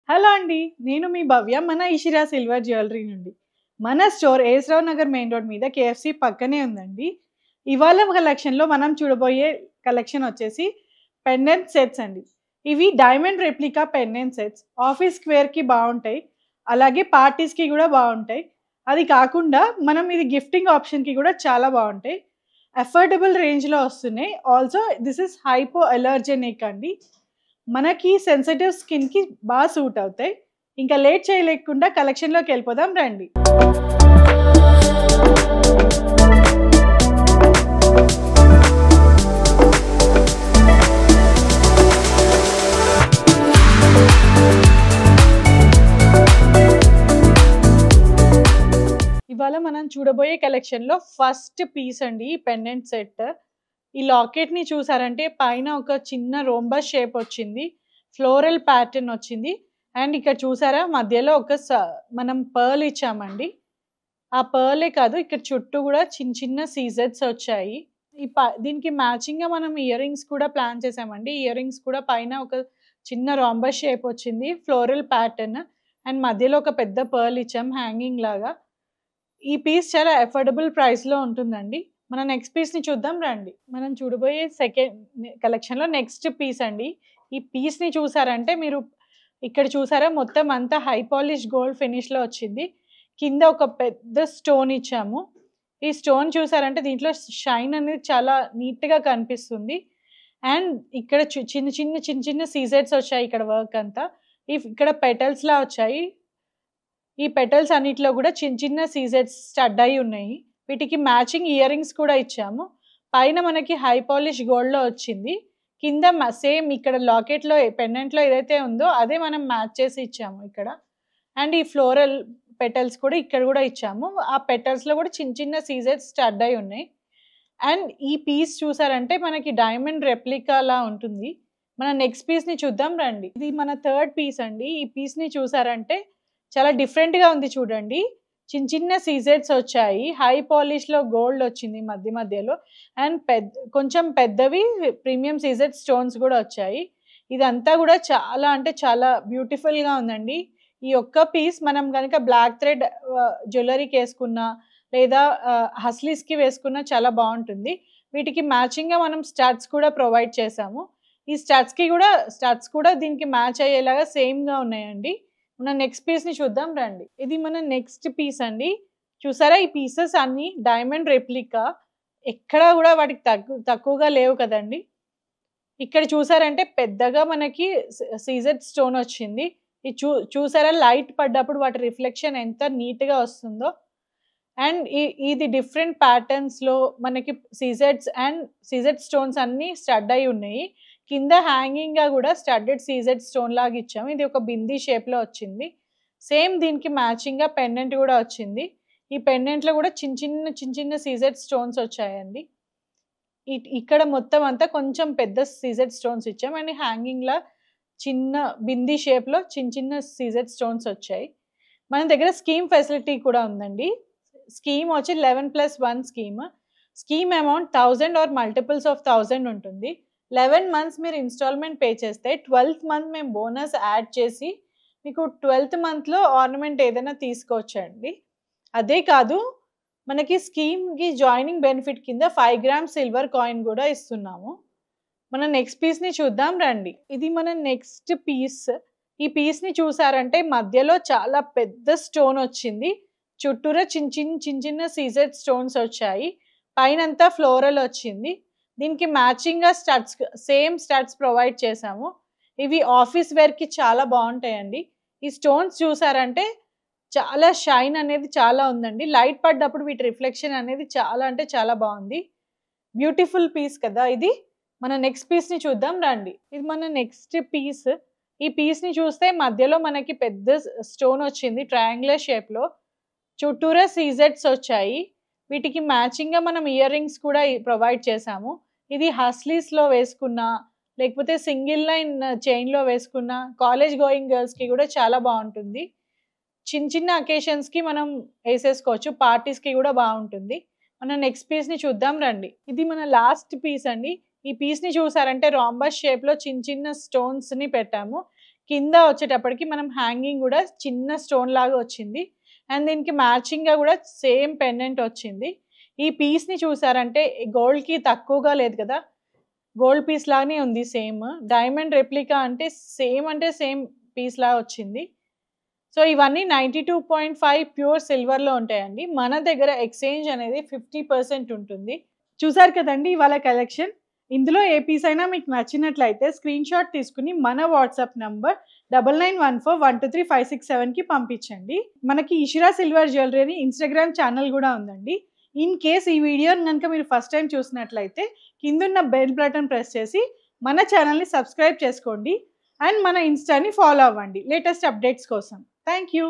Hello అండి. నేను మీ భవ్య. మన ఇషిరా సిల్వర్ జ్యువెలరీ నుండి. మన స్టోర్ ఏస్‌రావు నగర్ మెయిన్ రోడ్ మీద కేఎఫ్‌సి పక్కనే ఉందండి. ఇవాళ కలెక్షన్‌లో మనం చూడబోయే కలెక్షన్ వచ్చేసి పెండెంట్ సెట్స్ అండి. ఇవి diamond replica pendant sets. Office వేర్‌కి బావుంటాయి. అలాగే పార్టీస్‌కి గూడా బావుంటాయి. అది కాకుండా మనం ఇది గిఫ్టింగ్ ఆప్షన్‌కి కూడా చాలా బావుంటాయి. అఫోర్డబుల్ రేంజ్‌లో వస్తున్నాయి. ఆల్సో దిస్ ఈస్ హైపో అలర్జెనిక్ అండి. మనకి సెన్సిటివ్ స్కిన్‌కి సూట్ అవుతాయి. ఇంకా లేట్ చేయలేకుండా కలెక్షన్‌లోకెళ్ళిపోదాం రండి. ఇవాళ మనం చూడబోయే కలెక్షన్‌లో ఫస్ట్ పీస్ అండి ఈ పెండెంట్ సెట్. ఈ లాకెట్‌ని చూసారంటే పైన ఒక చిన్న రోంబస్ షేప్ వచ్చింది. ఫ్లోరల్ ప్యాటర్న్ వచ్చింది. అండ్ ఇక్కడ చూసారా మధ్యలో ఒక మనం పర్ల్ ఇచ్చామండి. ఆ పర్లే కాదు ఇక్కడ చుట్టూ కూడా చిన్న చిన్న సీజెడ్స్ వచ్చాయి. దీనికి మ్యాచింగ్‌గా మనం ఇయర్ రింగ్స్ కూడా ప్లాన్ చేసామండి. ఇయర్ రింగ్స్ కూడా పైన ఒక చిన్న రాంబస్ షేప్ వచ్చింది. ఫ్లోరల్ ప్యాటర్న్ అండ్ మధ్యలో ఒక పెద్ద పర్ల్ ఇచ్చాం హ్యాంగింగ్ లాగా. ఈ పీస్ చాలా అఫోర్డబుల్ ప్రైస్‌లో ఉంటుందండి. మన నెక్స్ట్ పీస్‌ని చూద్దాం రండి. మనం చూడబోయే సెకండ్ కలెక్షన్‌లో నెక్స్ట్ పీస్ అండి. ఈ పీస్‌ని చూసారంటే మీరు ఇక్కడ చూసారా మొత్తం అంతా హై పాలిష్ గోల్డ్ ఫినిష్‌లో వచ్చింది. కింద ఒక పెద్ద స్టోన్ ఇచ్చాము. ఈ స్టోన్ చూసారంటే దీంట్లో షైన్ అనేది చాలా నీట్‌గా కనిపిస్తుంది. అండ్ ఇక్కడ చిన్న చిన్న సీజెడ్స్ వచ్చాయి ఇక్కడ వర్క్ అంతా. ఇక్కడ పెటల్స్‌లా వచ్చాయి. ఈ పెటల్స్ అన్నిట్లో కూడా చిన్న చిన్న సీజెడ్స్ స్టడ్ అయి ఉన్నాయి. వీటికి మ్యాచింగ్ ఇయర్ రింగ్స్ కూడా ఇచ్చాము. పైన మనకి హై పాలిష్ గోల్డ్‌లో వచ్చింది. కింద సేమ్ ఇక్కడ లాకెట్‌లో పెండెంట్‌లో ఏదైతే ఉందో అదే మనం మ్యాచ్ చేసి ఇచ్చాము ఇక్కడ. అండ్ ఈ ఫ్లోరల్ పెటల్స్ కూడా ఇక్కడ కూడా ఇచ్చాము. ఆ పెటల్స్‌లో కూడా చిన్న చిన్న సీజెడ్స్ స్టడ్ అయి ఉన్నాయి. అండ్ ఈ పీస్ చూసారంటే మనకి డైమండ్ రెప్లికాలా ఉంటుంది. మన నెక్స్ట్ పీస్‌ని చూద్దాం రండి. ఇది మన థర్డ్ పీస్ అండి. ఈ పీస్‌ని చూసారంటే చాలా డిఫరెంట్‌గా ఉంది చూడండి. చిన్న చిన్న సీజెడ్స్ వచ్చాయి. హై పాలిష్‌లో గోల్డ్ వచ్చింది మధ్య మధ్యలో. అండ్ కొంచెం పెద్దవి ప్రీమియం సీజెడ్ స్టోన్స్ కూడా వచ్చాయి. ఇదంతా కూడా చాలా అంటే చాలా బ్యూటిఫుల్‌గా ఉందండి. ఈ ఒక్క పీస్ మనం గనక బ్లాక్ థ్రెడ్ జ్యువెల్లరీకేసుకున్నా లేదా హస్లీస్‌కి వేసుకున్నా చాలా బావుంటుంది. వీటికి మ్యాచింగ్‌గా మనం స్టడ్స్ కూడా ప్రొవైడ్ చేశాము. ఈ స్టడ్స్ కూడా దీనికి మ్యాచ్ అయ్యేలాగా సేమ్‌గా ఉన్నాయండి. మన నెక్స్ట్ పీస్‌ని చూద్దాం రండి. ఇది మన నెక్స్ట్ పీస్ అండి. చూసారా ఈ పీసెస్ అన్నీ డైమండ్ రెప్లికా. ఎక్కడా గూడా వాటికి తక్కువగా లేవు కదండీ! ఇక్కడ చూసారంటే పెద్దగా మనకి సీజెడ్ స్టోన్ వచ్చింది. ఇది చూసారా లైట్ పడ్డప్పుడు వాటి రిఫ్లెక్షన్ ఎంత నీట్‌గా వస్తుందో. అండ్ ఇది డిఫరెంట్ ప్యాటర్న్స్‌లో మనకి సీజెడ్ స్టోన్స్ అన్నీ స్టడ్ అయి ఉన్నాయి. కింద హ్యాంగింగ్‌గా గూడా స్టడ్డెడ్ సీజెడ్ స్టోన్ లాగా ఇచ్చాము. ఇది ఒక బిందీ షేప్‌లో వచ్చింది. సేమ్ దీనికి మ్యాచింగ్‌గా పెండెంట్ గూడా వచ్చింది. ఈ పెండెంట్‌లో గూడా చిన్న చిన్న సీజెడ్ స్టోన్స్ వచ్చాయండి. ఇక్కడ మొత్తం అంతా కొంచెం పెద్ద సీజెడ్ స్టోన్స్ ఇచ్చాం. అండ్ హ్యాంగింగ్‌లా చిన్న బిందీ షేప్‌లో చిన్న సీజెడ్ స్టోన్స్ వచ్చాయి. మన దగ్గర స్కీమ్ ఫెసిలిటీ కూడా ఉందండి. స్కీమ్ వచ్చి 11+1 scheme. Scheme amount 1000 or multiples of 1000 ఉంటుంది. 11 మంత్స్ మీరు ఇన్‌స్టాల్‌మెంట్ పే చేస్తే 12థ్ మంత్ మేము బోనస్ యాడ్ చేసి మీకు 12థ్ మంత్‌లో ఆర్నమెంట్ ఏదైనా తీసుకోవచ్చండి. అదే కాదు మనకి స్కీమ్‌కి జాయినింగ్ బెనిఫిట్ కింద 5 గ్రామ్స్ సిల్వర్ కాయిన్ గూడా ఇస్తున్నాము. మన నెక్స్ట్ పీస్‌ని చూద్దాం రండి. ఇది మన నెక్స్ట్ పీస్. ఈ పీస్‌ని చూసారంటే మధ్యలో చాలా పెద్ద స్టోన్ వచ్చింది. చుట్టూరా చిన్న చిన్న సీజెడ్ స్టోన్స్ వచ్చాయి. పైనంతా ఫ్లోరల్ వచ్చింది. దీనికి మ్యాచింగ్‌గా సేమ్ స్టడ్స్ ప్రొవైడ్ చేశాము. ఇవి ఆఫీస్ వేర్‌కి చాలా బావుంటాయండి. ఈ స్టోన్స్ చూసారంటే చాలా షైన్ అనేది చాలా ఉందండి. లైట్ పడ్డప్పుడు వీటి రిఫ్లెక్షన్ అనేది చాలా అంటే చాలా బావుంది. బ్యూటిఫుల్ పీస్ కదా ఇది. మన నెక్స్ట్ పీస్‌ని చూద్దాం రండి. ఇది మన నెక్స్ట్ పీస్. ఈ పీస్‌ని చూస్తే మధ్యలో మనకి పెద్ద స్టోన్ వచ్చింది ట్రయాంగులర్ షేప్‌లో. చుట్టూరా సీజెడ్స్ వచ్చాయి. వీటికి మ్యాచింగ్‌గా మనం ఇయర్ రింగ్స్ కూడా ప్రొవైడ్ చేశాము. ఇది హస్లీస్‌లో వేసుకున్నా, లేకపోతే సింగిల్ లైన్ చైన్‌లో వేసుకున్నా, కాలేజ్ గోయింగ్ గర్ల్స్‌కి కూడా చాలా బావుంటుంది. చిన్న అకేషన్స్‌కి మనం ఏసేసుకోవచ్చు. పార్టీస్‌కి గూడా బావుంటుంది. మన నెక్స్ట్ పీస్‌ని చూద్దాం రండి. ఇది మన లాస్ట్ పీస్ అండి. ఈ పీస్‌ని చూసారంటే రాంబస్ షేప్‌లో చిన్న స్టోన్స్‌ని పెట్టాము. కింద వచ్చేటప్పటికి మనం హ్యాంగింగ్ కూడా చిన్న స్టోన్ లాగా వచ్చింది. అండ్ దీనికి మ్యాచింగ్గా కూడా సేమ్ పెండెంట్ వచ్చింది. ఈ పీస్ని చూసారంటే గోల్డ్కి తక్కువగా లేదు కదా, గోల్డ్ పీస్ లాగానే ఉంది సేమ్. డైమండ్ రెప్లికా అంటే సేమ్ పీస్ లాగా వచ్చింది. సో ఇవన్నీ 92.5 ప్యూర్ సిల్వర్లో ఉంటాయండి. మన దగ్గర ఎక్స్చేంజ్ అనేది 50% ఉంటుంది. చూసారు కదండి ఇవాళ కలెక్షన్. ఇందులో ఏ పీస్ అయినా మీకు నచ్చినట్లయితే స్క్రీన్ షాట్ తీసుకుని మన వాట్సాప్ నంబర్ 9914123567కి పంపించండి. మనకి ఇషిరా సిల్వర్ జ్యువెలరీ అని ఇన్స్టాగ్రామ్ ఛానల్ కూడా ఉందండి. ఇన్ కేస్ ఈ వీడియోని కనుక మీరు ఫస్ట్ టైం చూసినట్లయితే కిందున్న బెల్ బటన్ ప్రెస్ చేసి మన ఛానల్ని సబ్స్క్రైబ్ చేసుకోండి. అండ్ మన ఇన్స్టాని ఫాలో అవ్వండి లేటెస్ట్ అప్డేట్స్ కోసం. Thank you.